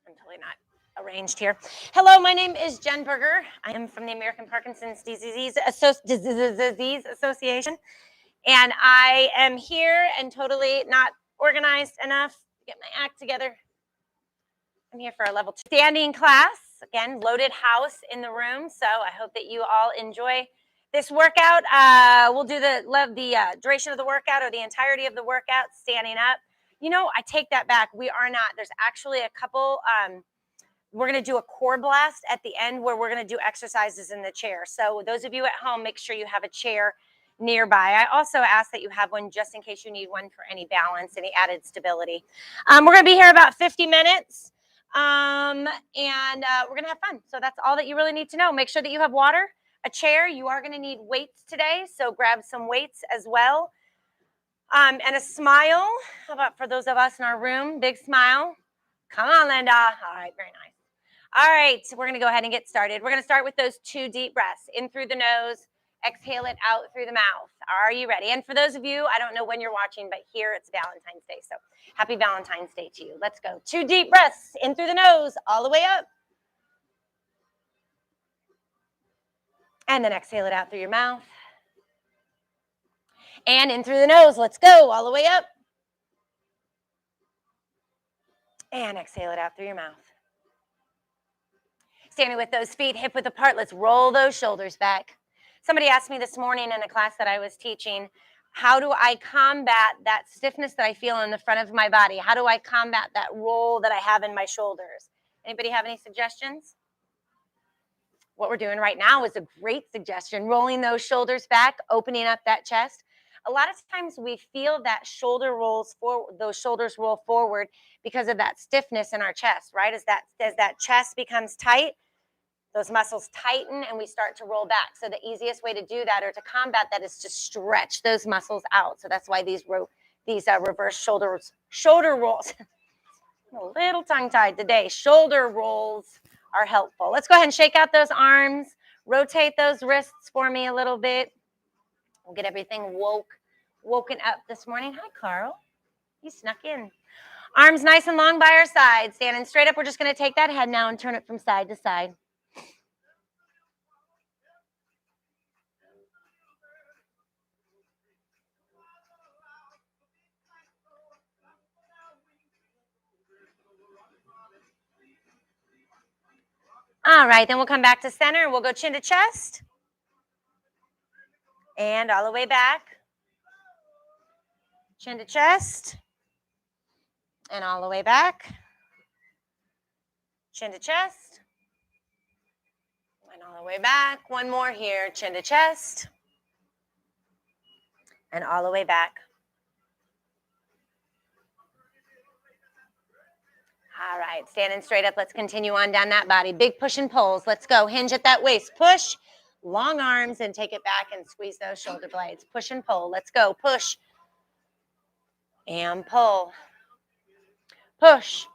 I'm totally not arranged here. Hello, my name is Jen Berger. I am from the American Parkinson's Disease Association, and I am here and totally not organized enough to get my act together. I'm here for a level 2 standing class. Again, loaded house in the room, so I hope that you all enjoy this workout. We'll do the duration of the workout or the entirety of the workout standing up. You know, I take that back. We are not. There's actually a couple. We're going to do a core blast at the end where we're going to do exercises in the chair. So those of you at home, make sure you have a chair nearby. I also ask that you have one just in case you need one for any balance, any added stability. We're going to be here about 50 minutes. We're going to have fun. So that's all that you really need to know. Make sure that you have water, a chair. You are going to need weights today, so grab some weights as well. And a smile. How about for those of us in our room? Big smile. Come on, Linda. All right, very nice. All right, so we're going to go ahead and get started. We're going to start with those 2 deep breaths. In through the nose, exhale it out through the mouth. Are you ready? And for those of you, I don't know when you're watching, but here it's Valentine's Day. So happy Valentine's Day to you. Let's go. 2 deep breaths. In through the nose, all the way up. And then exhale it out through your mouth. And in through the nose. Let's go. All the way up. And exhale it out through your mouth. Standing with those feet hip width apart. Let's roll those shoulders back. Somebody asked me this morning in a class that I was teaching, how do I combat that stiffness that I feel in the front of my body? How do I combat that roll that I have in my shoulders? Anybody have any suggestions? What we're doing right now is a great suggestion. Rolling those shoulders back, opening up that chest. A lot of times we feel that those shoulders roll forward because of that stiffness in our chest, right? As that chest becomes tight, those muscles tighten and we start to roll back. So the easiest way to do that or to combat that is to stretch those muscles out. So that's why these reverse shoulder rolls, a little tongue-tied today, shoulder rolls are helpful. Let's go ahead and shake out those arms, rotate those wrists for me a little bit. We'll get everything woken up this morning. Hi, Carl. You snuck in. Arms nice and long by our sides. Standing straight up. We're just going to take that head now and turn it from side to side. All right, then we'll come back to center and we'll go chin to chest. And all the way back. Chin to chest. And all the way back. Chin to chest. And all the way back. One more here. Chin to chest. And all the way back. All right, standing straight up. Let's continue on down that body. Big push and pulls. Let's go. Hinge at that waist. Push. Long arms and take it back and squeeze those shoulder blades. Push and pull. Let's go. Push. And pull. Push.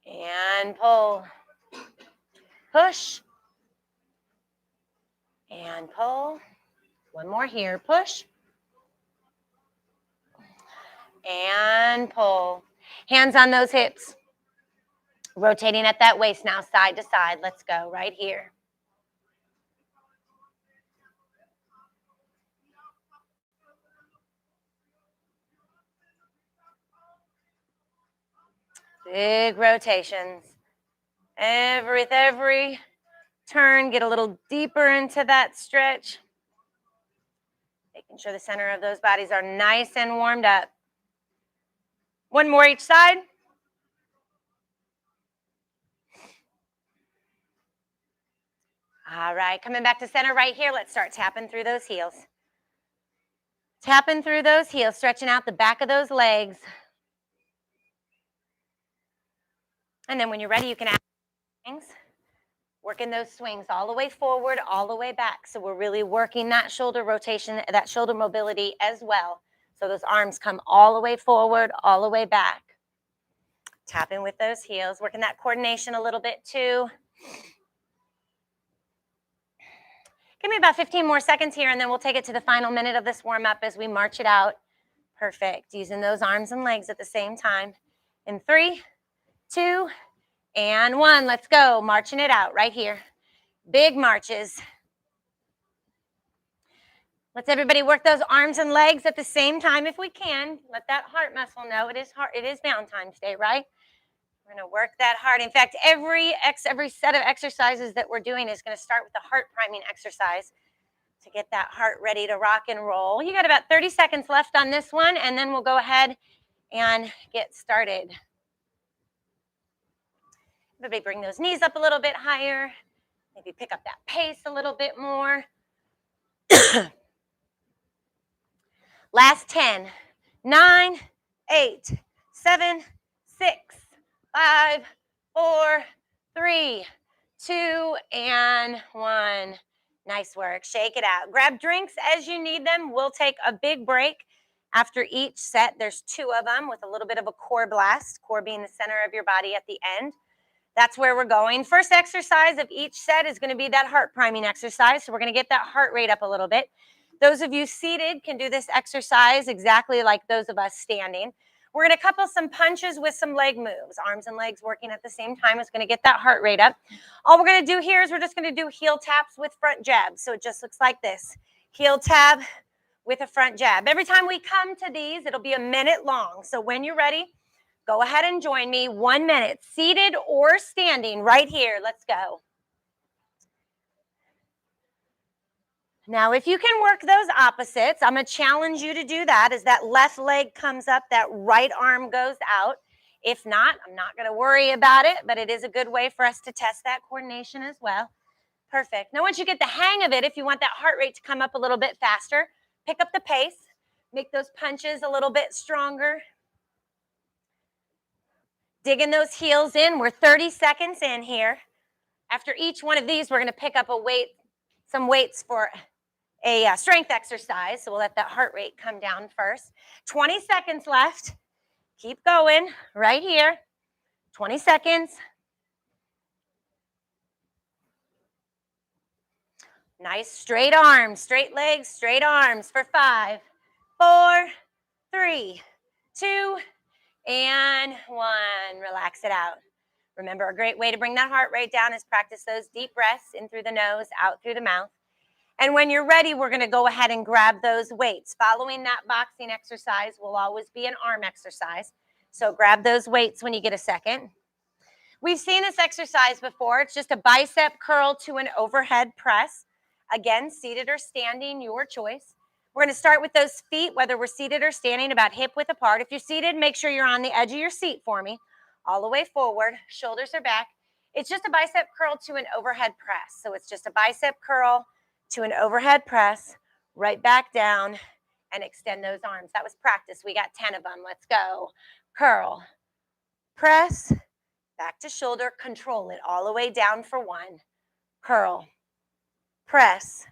And pull. Push. And pull. One more here. Push. And pull. Hands on those hips. Rotating at that waist now, side to side. Let's go right here. Big rotations. With every turn, get a little deeper into that stretch. Making sure the center of those bodies are nice and warmed up. One more each side. All right, coming back to center right here. Let's start tapping through those heels. Tapping through those heels, stretching out the back of those legs. And then when you're ready, you can add things. Working those swings all the way forward, all the way back. So we're really working that shoulder rotation, that shoulder mobility as well. So those arms come all the way forward, all the way back. Tapping with those heels, working that coordination a little bit too. Give me about 15 more seconds here, and then we'll take it to the final minute of this warm-up as we march it out. Perfect. Using those arms and legs at the same time. In 3, 2, and 1. Let's go. Marching it out right here. Big marches. Let's everybody work those arms and legs at the same time if we can. Let that heart muscle know it is hard. It is Valentine's Day, right? We're going to work that hard. In fact, every set of exercises that we're doing is going to start with the heart priming exercise to get that heart ready to rock and roll. You got about 30 seconds left on this one, and then we'll go ahead and get started. Everybody bring those knees up a little bit higher. Maybe pick up that pace a little bit more. Last 10, 9, 8, 7, 6, 5, 4, 3, 2, and 1. Nice work. Shake it out. Grab drinks as you need them. We'll take a big break after each set. There's 2 of them with a little bit of a core blast, core being the center of your body at the end. That's where we're going. First exercise of each set is going to be that heart priming exercise. So we're going to get that heart rate up a little bit. Those of you seated can do this exercise exactly like those of us standing. We're going to couple some punches with some leg moves. Arms and legs working at the same time is going to get that heart rate up. All we're going to do here is we're just going to do heel taps with front jabs. So it just looks like this. Heel tap with a front jab. Every time we come to these, it'll be a minute long. So when you're ready, go ahead and join me. 1 minute, seated or standing right here. Let's go. Now, if you can work those opposites, I'm going to challenge you to do that. As that left leg comes up, that right arm goes out. If not, I'm not going to worry about it, but it is a good way for us to test that coordination as well. Perfect. Now, once you get the hang of it, if you want that heart rate to come up a little bit faster, pick up the pace, make those punches a little bit stronger. Digging those heels in. We're 30 seconds in here. After each one of these, we're going to pick up a weight, some weights for a strength exercise. So we'll let that heart rate come down first. 20 seconds left. Keep going right here. 20 seconds. Nice straight arms, straight legs, straight arms for 5, 4, 3, 2, and 1. Relax it out. Remember, a great way to bring that heart rate down is practice those deep breaths in through the nose, out through the mouth. And when you're ready, we're going to go ahead and grab those weights. Following that boxing exercise will always be an arm exercise. So grab those weights when you get a second. We've seen this exercise before. It's just a bicep curl to an overhead press. Again, seated or standing, your choice. We're going to start with those feet, whether we're seated or standing, about hip width apart. If you're seated, make sure you're on the edge of your seat for me. All the way forward, shoulders are back. It's just a bicep curl to an overhead press. So it's just a bicep curl to an overhead press, right back down, and extend those arms. That was practice. We got 10 of them. Let's go. Curl, press, back to shoulder, control it all the way down for 1. Curl, press,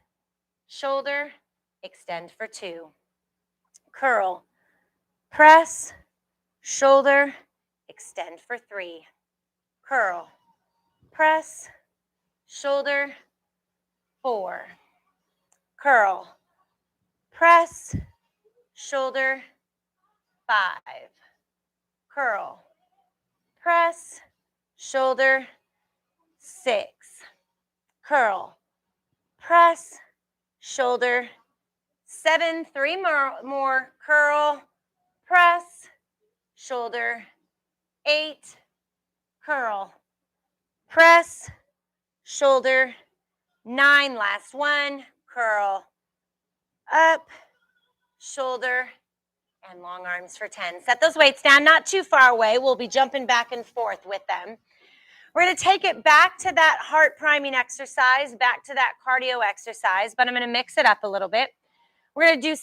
shoulder, extend for 2. Curl, press, shoulder, extend for 3. Curl, press, shoulder, 4. Curl, press, shoulder, 5. Curl, press, shoulder, 6. Curl, press, shoulder, 7. 3 more. Curl, press, shoulder, 8. Curl, press, shoulder, 9. Last one. Curl, up, shoulder, and long arms for 10. Set those weights down, not too far away. We'll be jumping back and forth with them. We're going to take it back to that heart priming exercise, back to that cardio exercise, but I'm going to mix it up a little bit. We're going to do,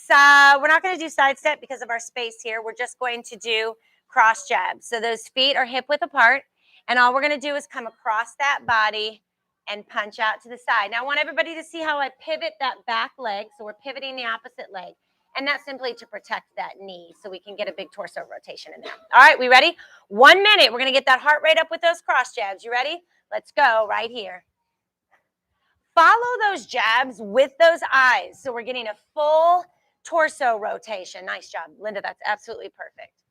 we're not going to do side step because of our space here. We're just going to do cross jabs. So those feet are hip width apart, and all we're going to do is come across that body and punch out to the side. Now I want everybody to see how I pivot that back leg. So we're pivoting the opposite leg. And that's simply to protect that knee so we can get a big torso rotation in there. All right, we ready? 1 minute. We're going to get that heart rate up with those cross jabs. You ready? Let's go right here. Follow those jabs with those eyes. So we're getting a full torso rotation. Nice job, Linda. That's absolutely perfect.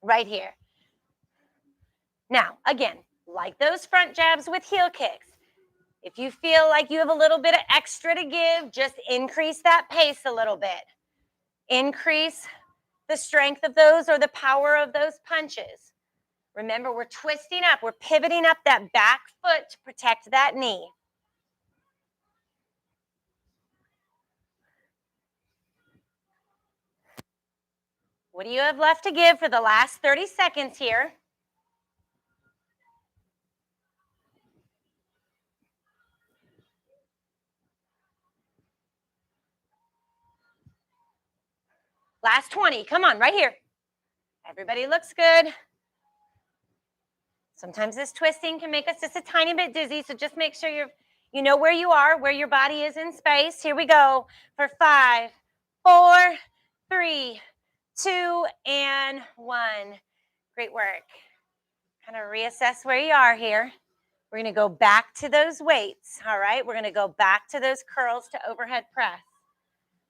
Right here. Now, again, like those front jabs with heel kicks, if you feel like you have a little bit of extra to give, just increase that pace a little bit. Increase the strength of those or the power of those punches. Remember, we're twisting up. We're pivoting up that back foot to protect that knee. What do you have left to give for the last 30 seconds here? Last 20. Come on, right here. Everybody looks good. Sometimes this twisting can make us just a tiny bit dizzy, so just make sure you know where you are, where your body is in space. Here we go for 5, 4, 3, 2, and 1. Great work. Kind of reassess where you are here. We're going to go back to those weights, all right? We're going to go back to those curls to overhead press.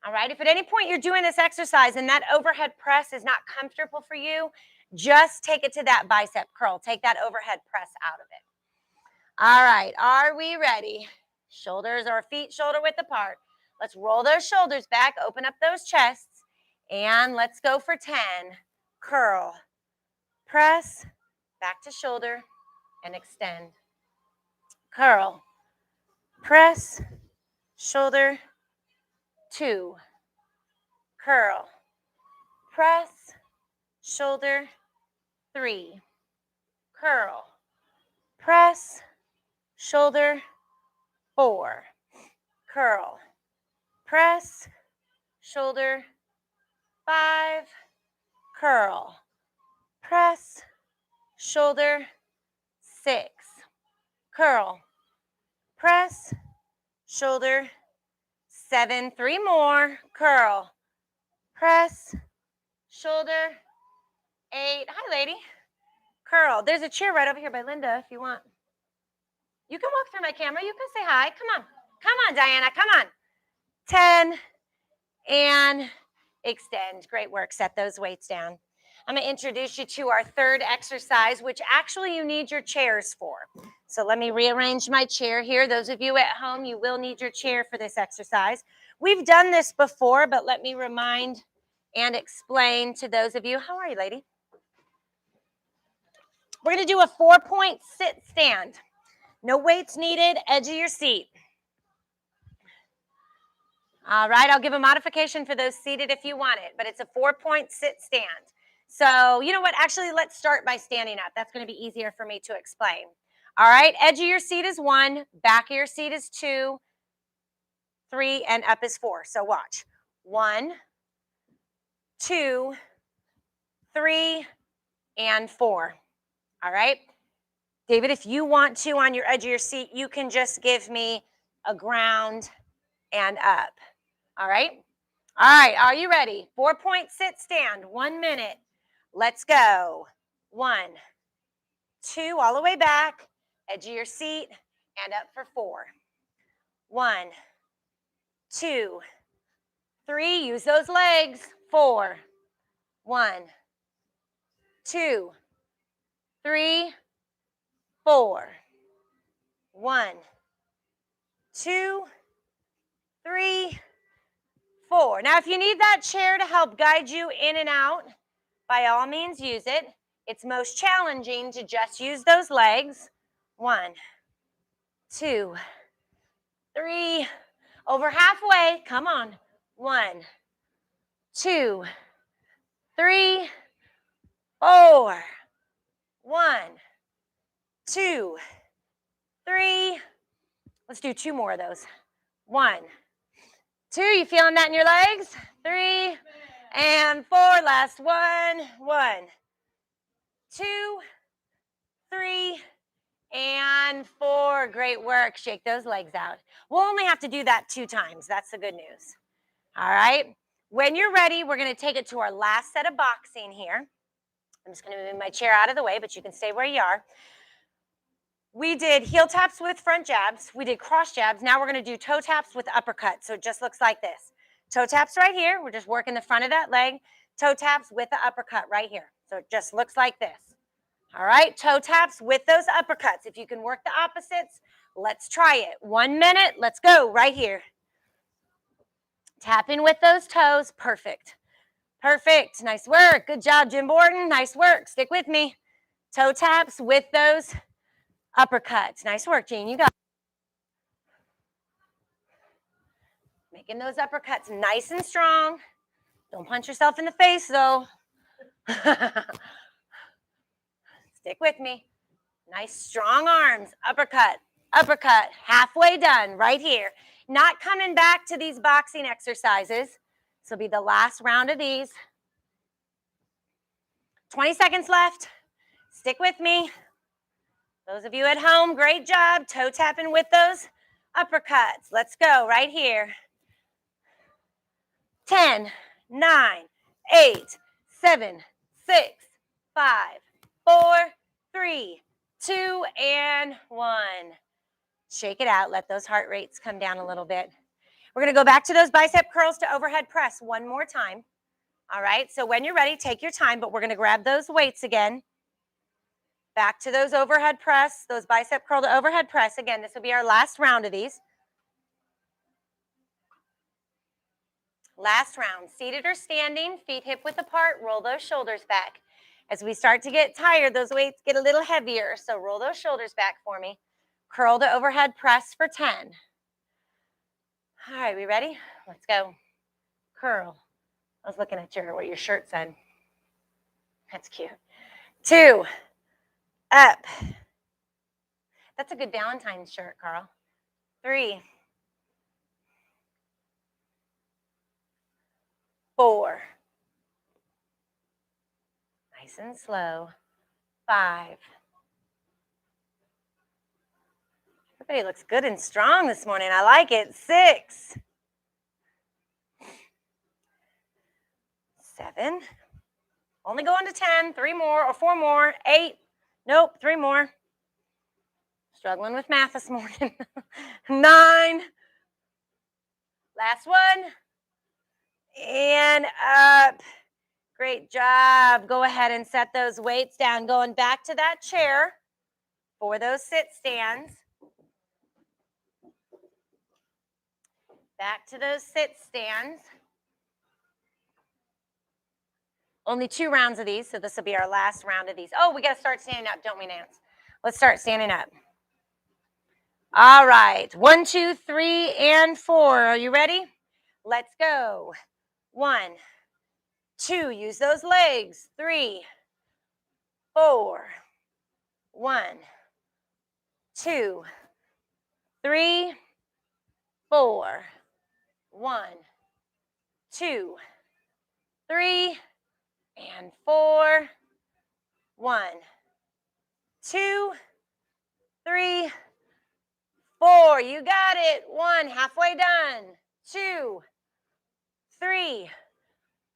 All right, if at any point you're doing this exercise and that overhead press is not comfortable for you, just take it to that bicep curl. Take that overhead press out of it. All right, are we ready? Shoulders or feet shoulder width apart. Let's roll those shoulders back, open up those chests, and let's go for 10. Curl, press, back to shoulder, and extend. Curl, press, shoulder, 2. Curl, press, shoulder, 3. Curl, press, shoulder, 4. Curl, press, shoulder, 5. Curl, press, shoulder, 6. Curl, press, shoulder, 7. 3 more. Curl, press, shoulder, 8. Hi, lady. Curl. There's a chair right over here by Linda if you want. You can walk through my camera. You can say hi. Come on. Come on, Diana. Come on. 10 and extend. Great work. Set those weights down. I'm going to introduce you to our third exercise, which actually you need your chairs for. So let me rearrange my chair here. Those of you at home, you will need your chair for this exercise. We've done this before, but let me remind and explain to those of you. How are you, lady? We're going to do a 4-point sit stand. No weights needed, edge of your seat. All right, I'll give a modification for those seated if you want it, but it's a 4-point sit stand. So you know what, actually let's start by standing up. That's going to be easier for me to explain. All right, edge of your seat is 1, back of your seat is 2, 3, and up is 4. So watch. 1, 2, 3, and 4. All right. David, if you want to on your edge of your seat, you can just give me a ground and up. All right. All right. Are you ready? 4-point sit stand. 1 minute. Let's go. 1, 2, all the way back, edge of your seat, and up for 4. 1, 2, 3. Use those legs. 4. 1, 2, 3, 4. 1, 2, 3, 4. Now, if you need that chair to help guide you in and out, by all means use it. It's most challenging to just use those legs. 1, 2, 3. Over halfway. Come on. 1, 2, 3, 4. 1, 2, 3. Let's do 2 more of those. 1, 2. You feeling that in your legs? 3 and 4. Last one. 1, 2, 3, and 4. Great work. Shake those legs out. We'll only have to do that 2 times. That's the good news. All right. When you're ready, we're going to take it to our last set of boxing here. I'm just going to move my chair out of the way, but you can stay where you are. We did heel taps with front jabs. We did cross jabs. Now we're going to do toe taps with uppercuts. So it just looks like this. Toe taps right here. We're just working the front of that leg. Toe taps with the uppercut right here. So it just looks like this. All right, toe taps with those uppercuts. If you can work the opposites, let's try it. 1 minute, let's go right here. Tap in with those toes, perfect. Perfect, nice work. Good job, Jim Borden, nice work. Stick with me. Toe taps with those uppercuts. Nice work, Jean, you got it. Making those uppercuts nice and strong. Don't punch yourself in the face, though. Stick with me. Nice, strong arms. Uppercut, uppercut. Halfway done right here. Not coming back to these boxing exercises. This will be the last round of these. 20 seconds left. Stick with me. Those of you at home, great job. Toe tapping with those uppercuts. Let's go right here. 10, 9, 8, 7, 6, 5, 4, 3, 2, and 1. Shake it out. Let those heart rates come down a little bit. We're going to go back to those bicep curls to overhead press one more time. All right, so when you're ready, take your time, but we're going to grab those weights again. Back to those overhead press, those bicep curl to overhead press. Again, this will be our last round of these. Last round, seated or standing, feet hip width apart, roll those shoulders back. As we start to get tired, those weights get a little heavier, so roll those shoulders back for me. Curl to overhead press for 10. All right, we ready? Let's go. Curl. I was looking at what your shirt said. That's cute. 2, up. That's a good Valentine's shirt, Carl. 3, 4. Nice and slow. 5. Everybody looks good and strong this morning. I like it. 6. 7. Only going to 10. 3 more or 4 more. 8. Nope, 3 more. Struggling with math this morning. 9. Last one. And up. Great job. Go ahead and set those weights down. Going back to that chair for those sit stands. Back to those sit stands. Only 2 rounds of these, so this will be our last round of these. Oh, we got to start standing up, don't we, Nance? Let's start standing up. All right. 1, 2, 3, and 4. Are you ready? Let's go. 1, 2. Use those legs. 3, 4. 1, 2, 3, 4. 1, 2, 3, and 4. 1, 2, 3, 4. You got it. 1, halfway done. 2, 3,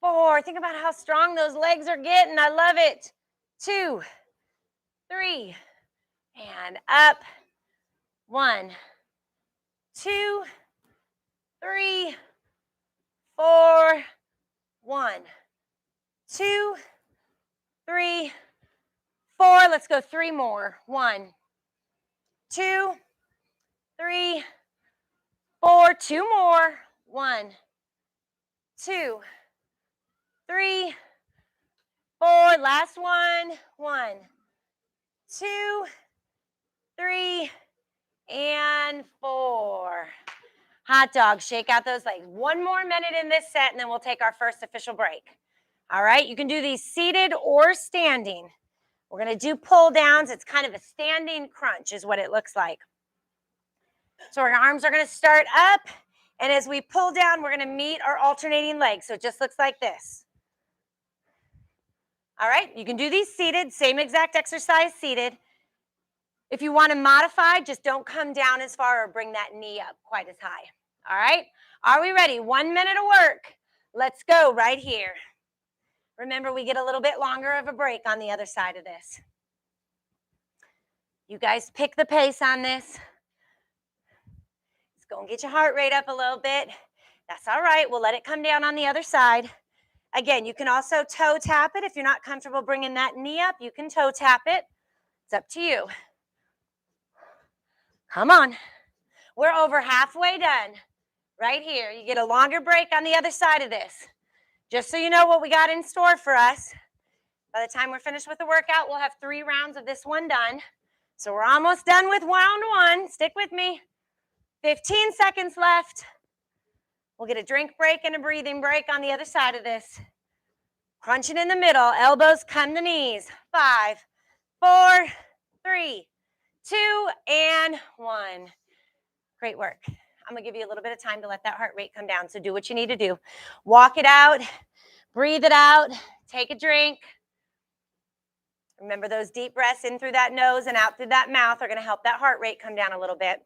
4. Think about how strong those legs are getting. I love it. 2, 3, and up. 1, 2, 3, 4. 1, 2, 3, 4. Let's go 3 more. 1, 2, 3, 4. 2 more. 1, 2, 3, 4. Last one. 1, 2, 3, and 4. Hot dog. Shake out those legs. 1 more minute in this set, and then we'll take our first official break. All right, you can do these seated or standing. We're going to do pull downs. It's kind of a standing crunch is what it looks like. So our arms are going to start up, and as we pull down, we're going to meet our alternating legs. So it just looks like this. All right, you can do these seated, same exact exercise seated. If you want to modify, just don't come down as far or bring that knee up quite as high. All right, are we ready? 1 minute of work. Let's go right here. Remember, we get a little bit longer of a break on the other side of this. You guys pick the pace on this. Let's go and get your heart rate up a little bit. That's all right. We'll let it come down on the other side. Again, you can also toe tap it. If you're not comfortable bringing that knee up, you can toe tap it. It's up to you. Come on. We're over halfway done right here. You get a longer break on the other side of this. Just so you know what we got in store for us. By the time we're finished with the workout, we'll have 3 rounds of this one done. So we're almost done with round 1. Stick with me. 15 seconds left. We'll get a drink break and a breathing break on the other side of this. Crunching in the middle. Elbows come to knees. 5, 4, 3, 2, and 1. Great work. I'm going to give you a little bit of time to let that heart rate come down. So do what you need to do. Walk it out. Breathe it out. Take a drink. Remember those deep breaths in through that nose and out through that mouth are going to help that heart rate come down a little bit.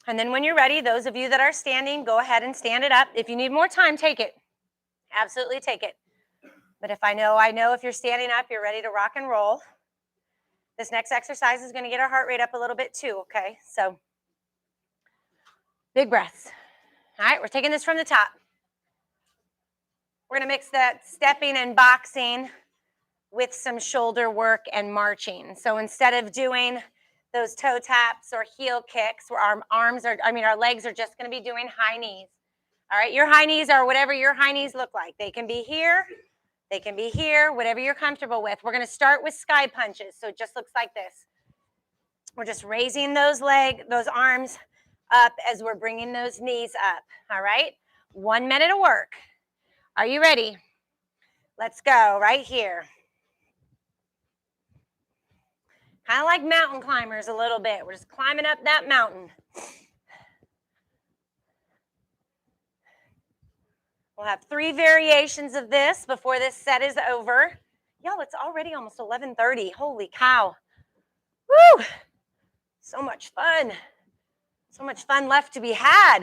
And then when you're ready, those of you that are standing, go ahead and stand it up. If you need more time, take it. Absolutely take it. But if I know if you're standing up, you're ready to rock and roll. This next exercise is going to get our heart rate up a little bit too, okay? So big breaths. All right, we're taking this from the top. We're going to mix that stepping and boxing with some shoulder work and marching. So instead of doing those toe taps or heel kicks, where our legs are just going to be doing high knees. All right, your high knees are whatever your high knees look like. They can be here, they can be here, whatever you're comfortable with. We're going to start with sky punches. So it just looks like this. We're just raising those arms up as we're bringing those knees up. All right, 1 minute of work. Are you ready? Let's go right here. Kind of like mountain climbers a little bit. We're just climbing up that mountain. We'll have 3 variations of this before this set is over. Y'all, it's already almost 11:30. Holy cow. Woo! So much fun. So much fun left to be had.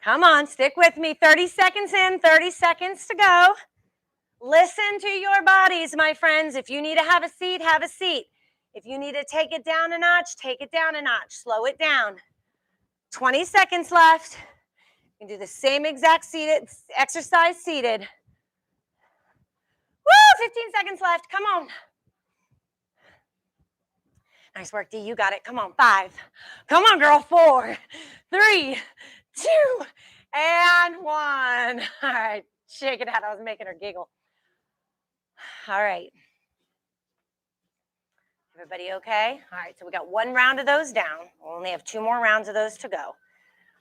Come on, stick with me. 30 seconds in, 30 seconds to go. Listen to your bodies, my friends. If you need to have a seat, have a seat. If you need to take it down a notch, take it down a notch. Slow it down. 20 seconds left. You can do the same exact exercise seated. Woo! 15 seconds left. Come on. Nice work, D. You got it. Come on. 5. Come on, girl. 4, 3, 2, and 1. All right. Shake it out. I was making her giggle. All right. Everybody okay? All right. So we got 1 round of those down. We'll only have 2 more rounds of those to go.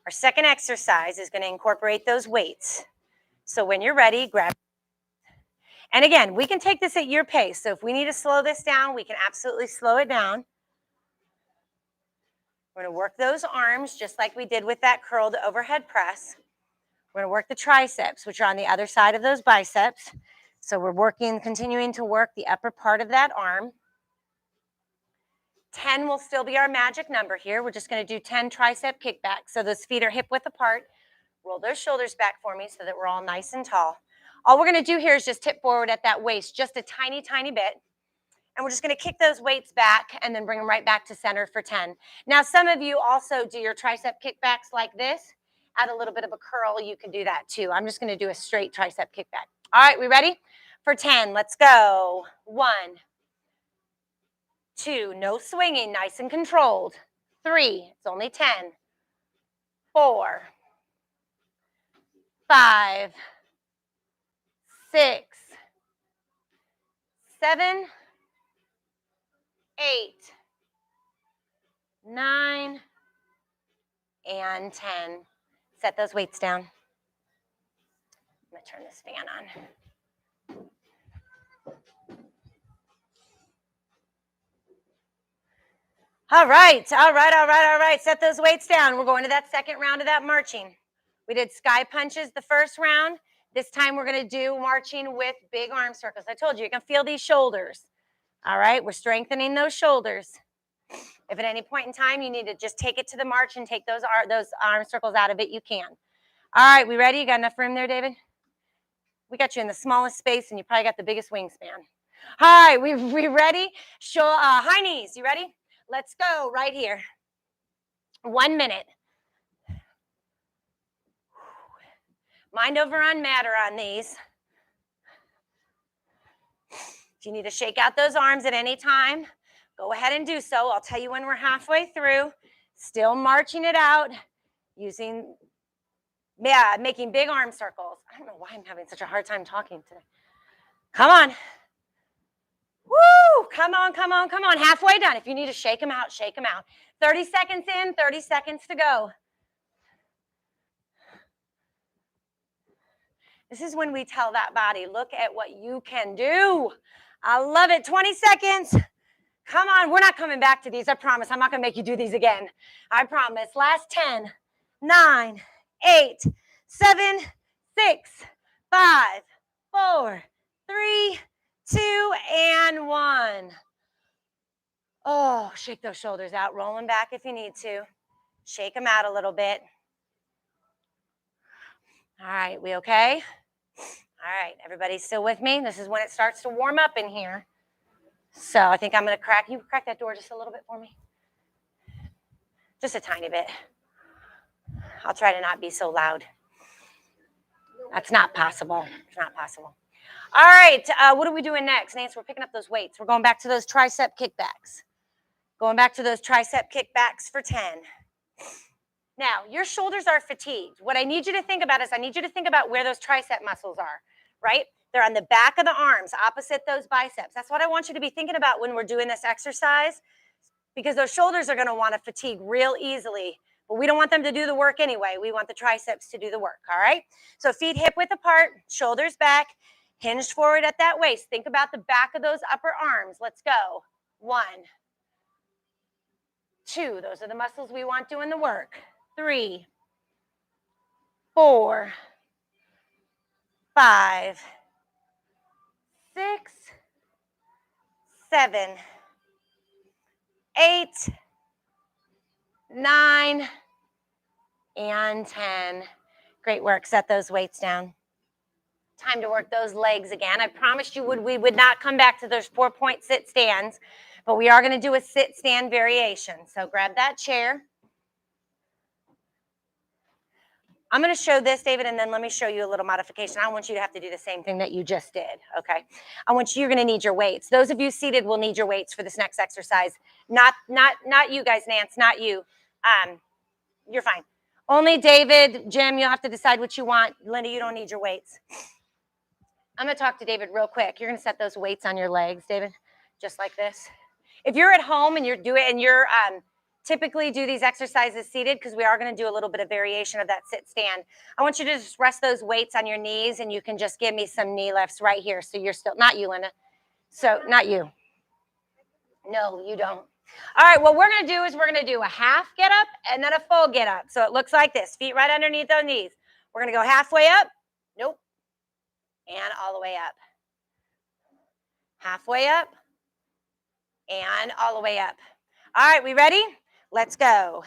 Our second exercise is going to incorporate those weights. So when you're ready, grab. And again, we can take this at your pace. So if we need to slow this down, we can absolutely slow it down. We're going to work those arms just like we did with that curled overhead press. We're going to work the triceps, which are on the other side of those biceps. So we're continuing to work the upper part of that arm. 10 will still be our magic number here. We're just going to do 10 tricep kickbacks. So those feet are hip width apart. Roll those shoulders back for me so that we're all nice and tall. All we're going to do here is just tip forward at that waist just a tiny, tiny bit. And we're just going to kick those weights back and then bring them right back to center for 10. Now, some of you also do your tricep kickbacks like this. Add a little bit of a curl. You can do that too. I'm just going to do a straight tricep kickback. All right, we ready? For 10, let's go. 1, 2, no swinging, nice and controlled. 3, it's only 10. 4, 5, 6, 7, 8, 9, and 10. Set those weights down. I'm going to turn this fan on. All right. Set those weights down. We're going to that second round of that marching. We did sky punches the first round. This time we're going to do marching with big arm circles. I told you, you can feel these shoulders. All right, we're strengthening those shoulders. If at any point in time you need to just take it to the march and take those arm circles out of it, you can. All right, we ready? You got enough room there, David? We got you in the smallest space, and you probably got the biggest wingspan. All right, we ready? High knees. You ready? Let's go right here. 1 minute. Mind over on matter on these. If you need to shake out those arms at any time, go ahead and do so. I'll tell you when we're halfway through. Still marching it out using, making big arm circles. I don't know why I'm having such a hard time talking today. Come on. Woo! Come on, come on, come on. Halfway done. If you need to shake them out, shake them out. 30 seconds in, 30 seconds to go. This is when we tell that body, look at what you can do. I love it. 20 seconds. Come on. We're not coming back to these. I promise. I'm not going to make you do these again. I promise. Last 10, 9, 8, 7, 6, 5, 4, 3, 2, and 1. Oh, shake those shoulders out. Roll them back if you need to. Shake them out a little bit. All right. We okay? All right, everybody still with me? This is when it starts to warm up in here. So I think I'm going to crack that door just a little bit for me? Just a tiny bit. I'll try to not be so loud. That's not possible. It's not possible. All right, what are we doing next? Nance, we're picking up those weights. We're going back to those tricep kickbacks. Going back to those tricep kickbacks for 10. Now, your shoulders are fatigued. What I need you to think about is I need you to think about where those tricep muscles are, right? They're on the back of the arms, opposite those biceps. That's what I want you to be thinking about when we're doing this exercise, because those shoulders are going to want to fatigue real easily. But we don't want them to do the work anyway. We want the triceps to do the work, all right? So feet hip width apart, shoulders back, hinged forward at that waist. Think about the back of those upper arms. Let's go. 1, 2. Those are the muscles we want doing the work. 3, 4, 5, 6, 7, 8, 9, and 10. Great work. Set those weights down. Time to work those legs again. I promised you we would not come back to those 4-point sit stands, but we are going to do a sit stand variation. So grab that chair. I'm going to show this, David, and then let me show you a little modification. I don't want you to have to do the same thing that you just did, okay? You're going to need your weights. Those of you seated will need your weights for this next exercise. Not you guys, Nance, not you. You're fine. Only David, Jim, you'll have to decide what you want. Linda, you don't need your weights. I'm going to talk to David real quick. You're going to set those weights on your legs, David, just like this. If you're at home and you're typically do these exercises seated, because we are going to do a little bit of variation of that sit stand. I want you to just rest those weights on your knees, and you can just give me some knee lifts right here. So you're still, not you, Linda. So not you. No, you don't. All right, what we're going to do is we're going to do a half get up and then a full get up. So it looks like this, feet right underneath those knees. We're going to go halfway up. Nope. And all the way up. Halfway up. And all the way up. All right, we ready? Let's go.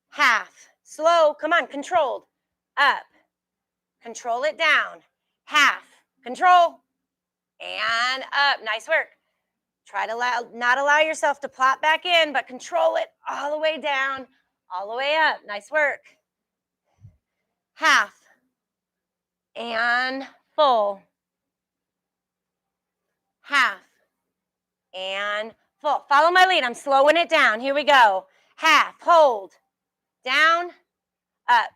Half. Slow. Come on. Controlled. Up. Control it down. Half. Control. And up. Nice work. Try to not allow yourself to plop back in, but control it all the way down, all the way up. Nice work. Half. And full. Half. And full. Follow my lead. I'm slowing it down. Here we go. Half. Hold. Down. Up.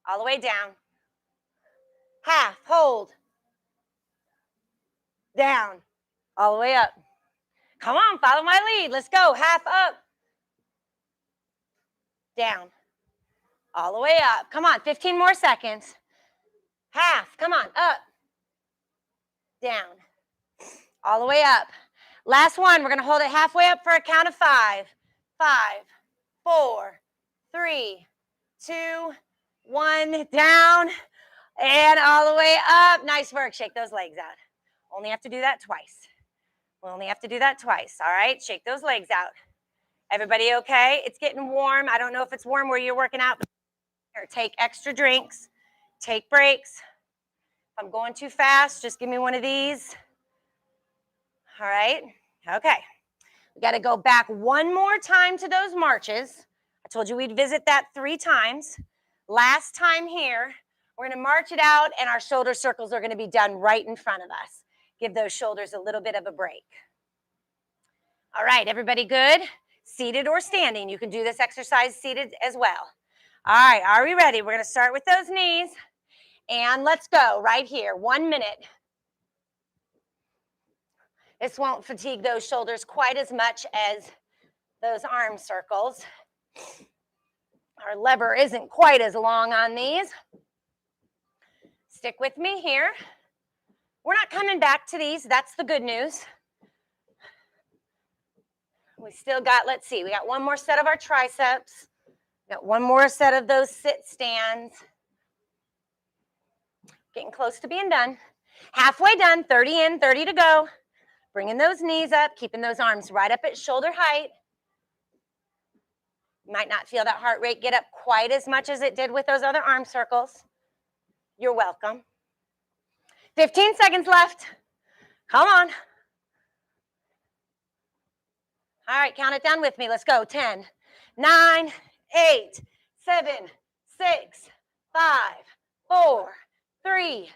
All the way down. Half. Hold. Down. All the way up. Come on. Follow my lead. Let's go. Half up. Down. All the way up. Come on. 15 more seconds. Half. Come on. Up. Down. All the way up. Last one. We're going to hold it halfway up for a count of 5. 5, 4, 3, 2, 1. Down. And all the way up. Nice work. Shake those legs out. Only have to do that twice. We'll only have to do that twice. All right. Shake those legs out. Everybody okay? It's getting warm. I don't know if it's warm where you're working out. Or take extra drinks. Take breaks. If I'm going too fast, just give me one of these. All right. Okay. We got to go back one more time to those marches. I told you we'd visit that 3 times. Last time here, we're going to march it out, and our shoulder circles are going to be done right in front of us. Give those shoulders a little bit of a break. All right, everybody good? Seated or standing. You can do this exercise seated as well. All right, are we ready? We're going to start with those knees, and let's go right here. 1 minute. This won't fatigue those shoulders quite as much as those arm circles. Our lever isn't quite as long on these. Stick with me here. We're not coming back to these. That's the good news. We still got, let's see, we got one more set of our triceps. Got one more set of those sit stands. Getting close to being done. Halfway done, 30 in, 30 to go. Bringing those knees up, keeping those arms right up at shoulder height. You might not feel that heart rate get up quite as much as it did with those other arm circles. You're welcome. 15 seconds left. Come on. All right, count it down with me. Let's go. 10, 9, 8, 7, 6, 5, 4, 3,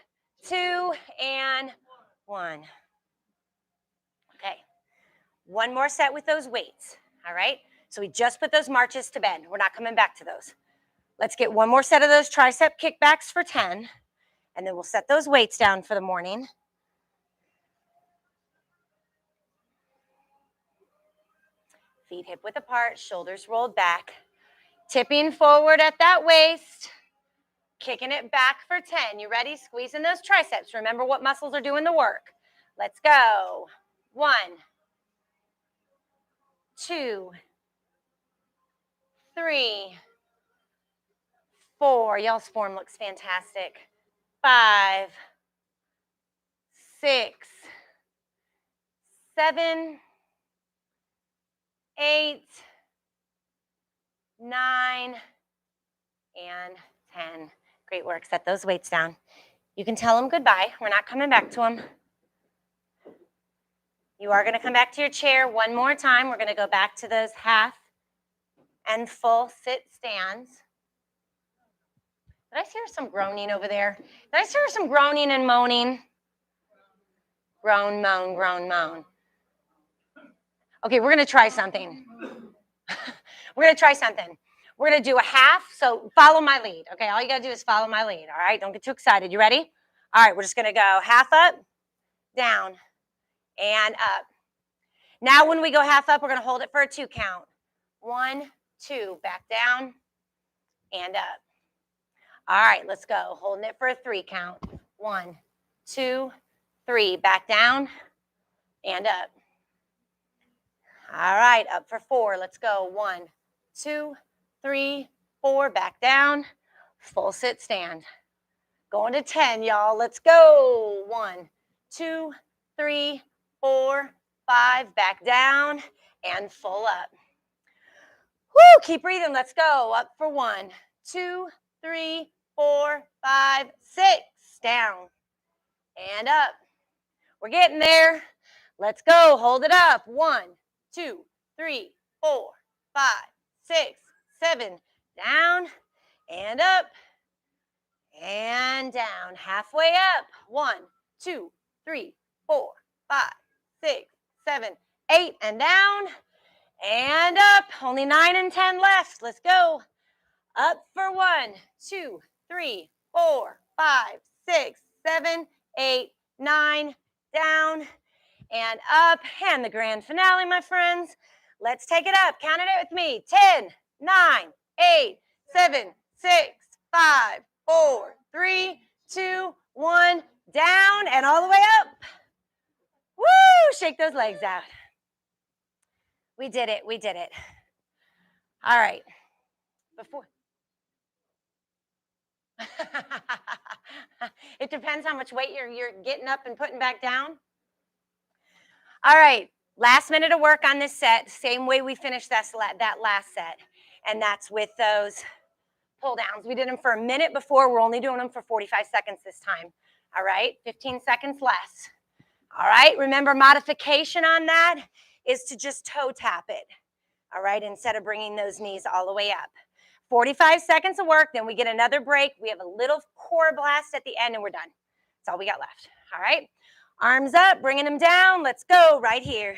2, and 1. Okay. One more set with those weights. All right. So we just put those marches to bed. We're not coming back to those. Let's get one more set of those tricep kickbacks for 10. And then we'll set those weights down for the morning. Feet hip width apart, shoulders rolled back. Tipping forward at that waist. Kicking it back for 10. You ready? Squeezing those triceps. Remember what muscles are doing the work. Let's go. 1, 2, 3, 4. Y'all's form looks fantastic. 5, 6, 7, 8, 9, and 10. Great work. Set those weights down. You can tell them goodbye. We're not coming back to them. You are going to come back to your chair one more time. We're going to go back to those half and full sit stands. Did I hear some groaning over there? Did I hear some groaning and moaning? Groan, moan, groan, moan. Okay, we're going to try something. We're going to try something. We're going to do a half, so follow my lead. Okay, all you got to do is follow my lead, all right? Don't get too excited. You ready? All right, we're just going to go half up, down, and up. Now when we go half up, we're going to hold it for a 2 count. 1, 2, back down, and up. All right, let's go. Holding it for a 3 count. 1, 2, 3, back down, and up. All right, up for 4. Let's go. 1, 2, 3, 4, back down, full sit stand. Going to 10, y'all. Let's go. 1, 2, 3, 4, 5, back down, and full up. Woo, keep breathing. Let's go. Up for 1, 2, 3, 4, 5, 6. Down and up. We're getting there. Let's go. Hold it up. 1, 2, 3, 4, 5, 6, 7. Down and up and down. Halfway up. 1, 2, 3, 4, 5, 6, 7, 8. And down and up. Only 9 and 10 left. Let's go. Up for 1, 2, 3, 4, 5, 6, 7, 8, 9. Down and up. And the grand finale, my friends. Let's take it up. Count it with me. 10, 9, 8, 7, 6, 5, 4, 3, 2, 1. Down and all the way up. Woo! Shake those legs out. We did it. We did it. All right. Before. It depends how much weight you're getting up and putting back down. All right. Last minute of work on this set, same way we finished that last set. And that's with those pull downs. We did them for a minute before. We're only doing them for 45 seconds this time. All right. 15 seconds less. All right. Remember, modification on that is to just toe tap it. all right, instead of bringing those knees all the way up. 45 seconds of work, then we get another break. We have a little core blast at the end, and we're done. That's all we got left, all right? Arms up, bringing them down. Let's go right here.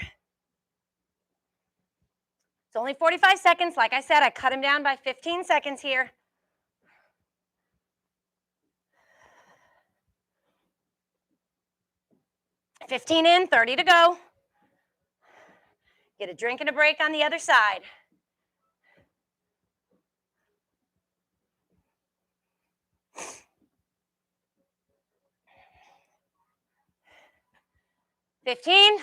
It's only 45 seconds. Like I said, I cut them down by 15 seconds here. $15 in, 30 to go. Get a drink and a break on the other side. $15.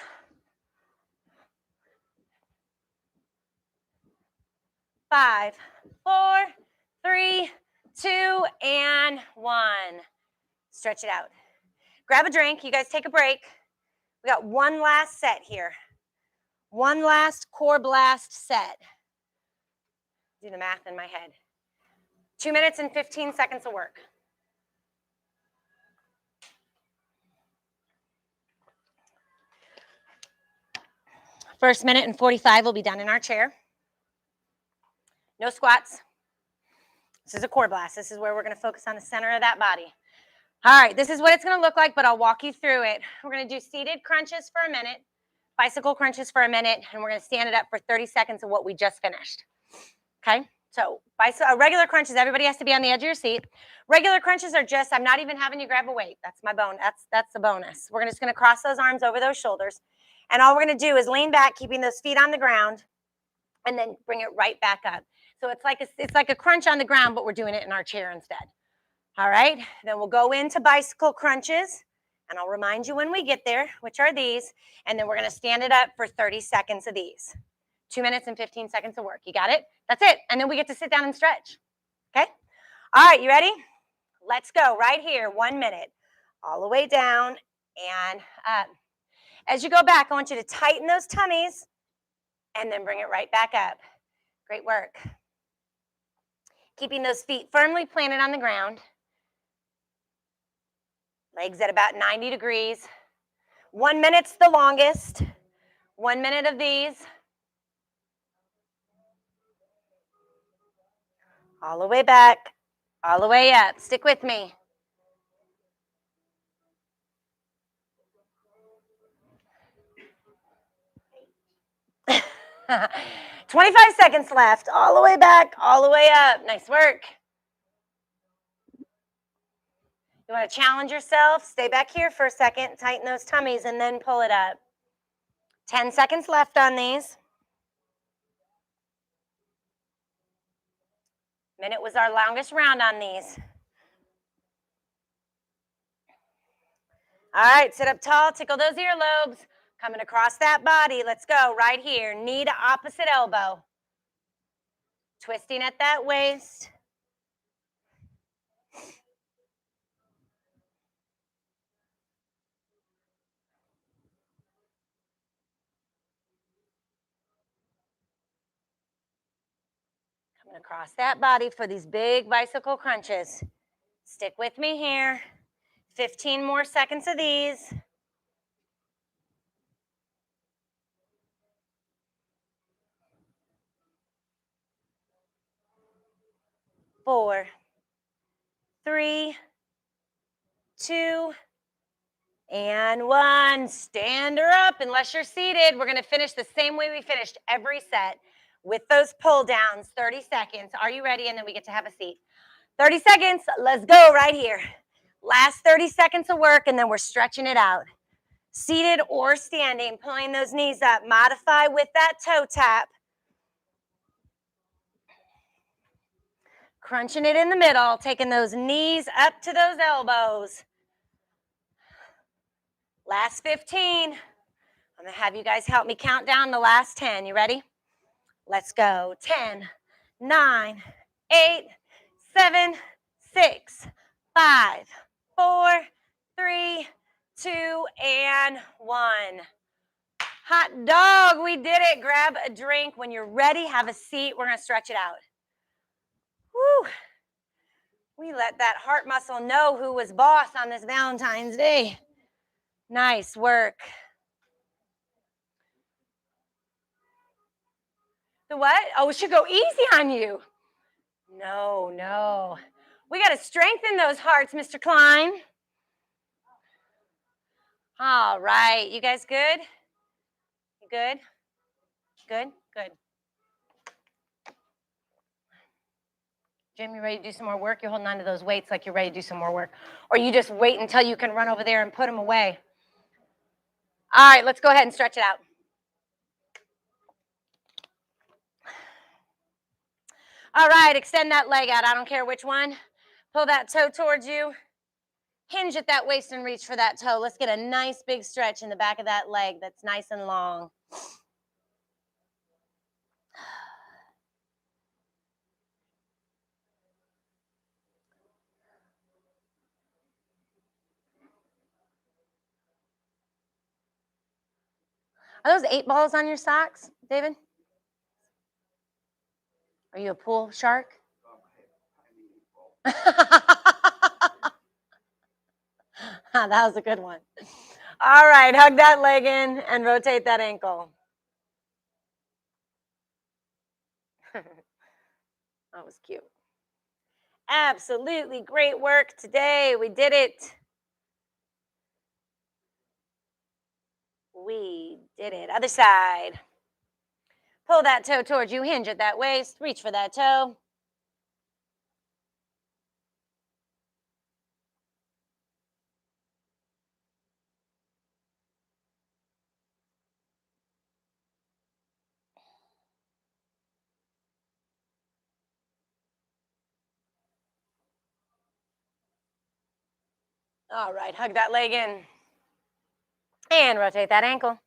5, 4, 3, 2, and 1. Stretch it out. Grab a drink. You guys take a break. We got one last set here. One last core blast set. Do the math in my head. 2 minutes and 15 seconds of work. First minute and 45 will be done in our chair. No squats. This is a core blast. This is where we're going to focus on the center of that body. All right, this is what it's going to look like, but I'll walk you through it. We're going to do seated crunches for a minute, bicycle crunches for a minute, and we're going to stand it up for 30 seconds of what we just finished. Okay, so regular crunches, everybody has to be on the edge of your seat. Regular crunches are just, I'm not even having you grab a weight. That's my bone. That's the bonus. We're just going to cross those arms over those shoulders, and all we're going to do is lean back, keeping those feet on the ground, and then bring it right back up. So it's like a crunch on the ground, but we're doing it in our chair instead. All right, then we'll go into bicycle crunches, and I'll remind you when we get there, which are these, and then we're going to stand it up for 30 seconds of these. 2 minutes and 15 seconds of work. You got it? That's it. And then we get to sit down and stretch. Okay? All right, you ready? Let's go right here. 1 minute. All the way down and up. As you go back, I want you to tighten those tummies and then bring it right back up. Great work. Keeping those feet firmly planted on the ground. Legs at about 90 degrees. 1 minute's the longest. 1 minute of these. All the way back, all the way up. Stick with me. $25 seconds left. All the way back, all the way up. Nice work. You want to challenge yourself? Stay back here for a second. Tighten those tummies and then pull it up. 10 seconds left on these. Minute was our longest round on these. All right, sit up tall. Tickle those earlobes. Coming across that body. Let's go right here. Knee to opposite elbow. Twisting at that waist. Coming across that body for these big bicycle crunches. Stick with me here. 15 more seconds of these. 4, 3, 2, and 1. Stand her up unless you're seated. We're going to finish the same way we finished every set with those pull downs. 30 seconds. Are you ready? And then we get to have a seat. 30 seconds. Let's go right here. Last 30 seconds of work, and then we're stretching it out. Seated or standing, pulling those knees up. Modify with that toe tap. Crunching it in the middle, taking those knees up to those elbows. Last 15. I'm going to have you guys help me count down the last 10. You ready? Let's go. 10, 9, 8, 7, 6, 5, 4, 3, 2, and 1. Hot dog, we did it. Grab a drink. When you're ready, have a seat. We're going to stretch it out. Woo. We let that heart muscle know who was boss on this Valentine's Day. Nice work. The what? Oh, it should go easy on you. No, no. We got to strengthen those hearts, Mr. Klein. All right. You guys good? You good? Good? Good. Jim, you ready to do some more work? You're holding on to those weights like you're ready to do some more work. Or you just wait until you can run over there and put them away. All right, let's go ahead and stretch it out. All right, extend that leg out. I don't care which one. Pull that toe towards you. Hinge at that waist and reach for that toe. Let's get a nice big stretch in the back of that leg that's nice and long. Are those 8 balls on your socks, David? Are you a pool shark? That was a good one. All right, hug that leg in and rotate that ankle. That was cute. Absolutely great work today. We did it. We did it. Other side. Pull that toe towards you. Hinge at that waist. Reach for that toe. All right, hug that leg in. And rotate that ankle.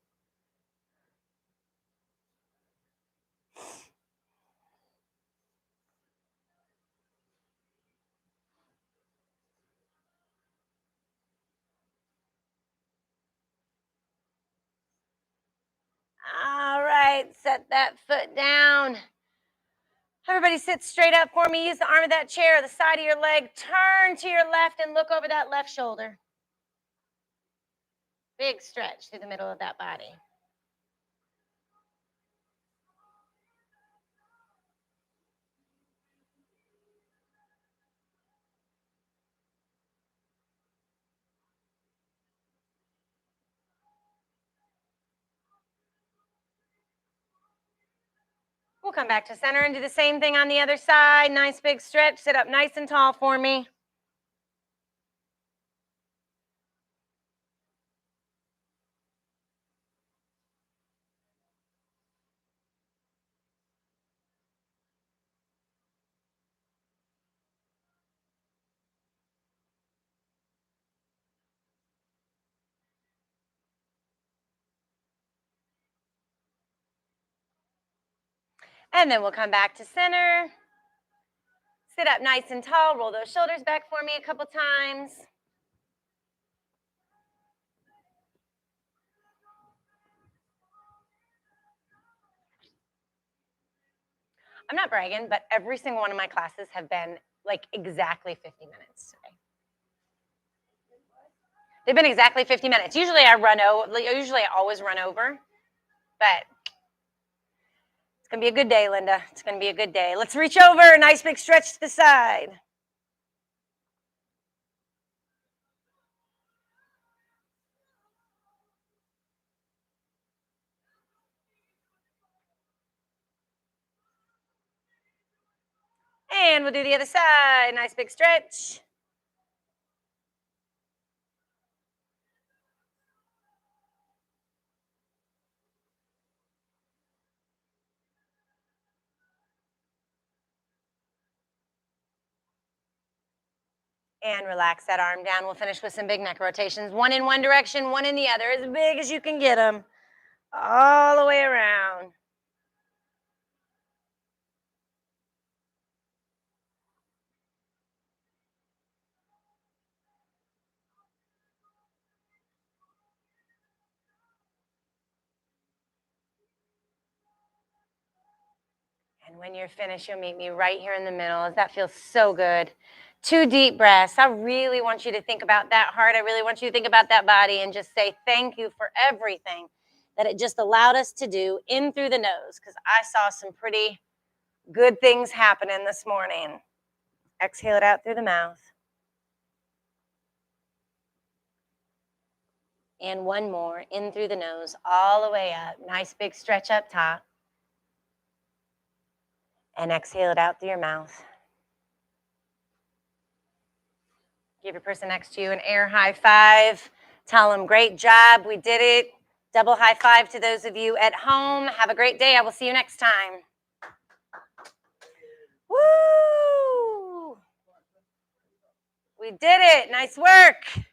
All right, set that foot down. Everybody sit straight up for me. Use the arm of that chair, the side of your leg. Turn to your left and look over that left shoulder. Big stretch through the middle of that body. We'll come back to center and do the same thing on the other side. Nice big stretch. Sit up nice and tall for me. And then we'll come back to center. Sit up nice and tall. Roll those shoulders back for me a couple times. I'm not bragging, but every single one of my classes have been like exactly 50 minutes today. They've been exactly 50 minutes. Usually I always run over, but it's going to be a good day, Linda. It's going to be a good day. Let's reach over. Nice big stretch to the side. And we'll do the other side. Nice big stretch. And relax that arm down. We'll finish with some big neck rotations. One in one direction, one in the other. As big as you can get them. All the way around. And when you're finished, you'll meet me right here in the middle. That feels so good. 2 deep breaths. I really want you to think about that heart. I really want you to think about that body and just say thank you for everything. that it just allowed us to do in through the nose, because I saw some pretty good things happening this morning. Exhale it out through the mouth. And one more, in through the nose, all the way up. Nice big stretch up top. And exhale it out through your mouth. Give your person next to you an air high five. Tell them, great job, we did it. Double high five to those of you at home. Have a great day. I will see you next time. Woo! We did it. Nice work.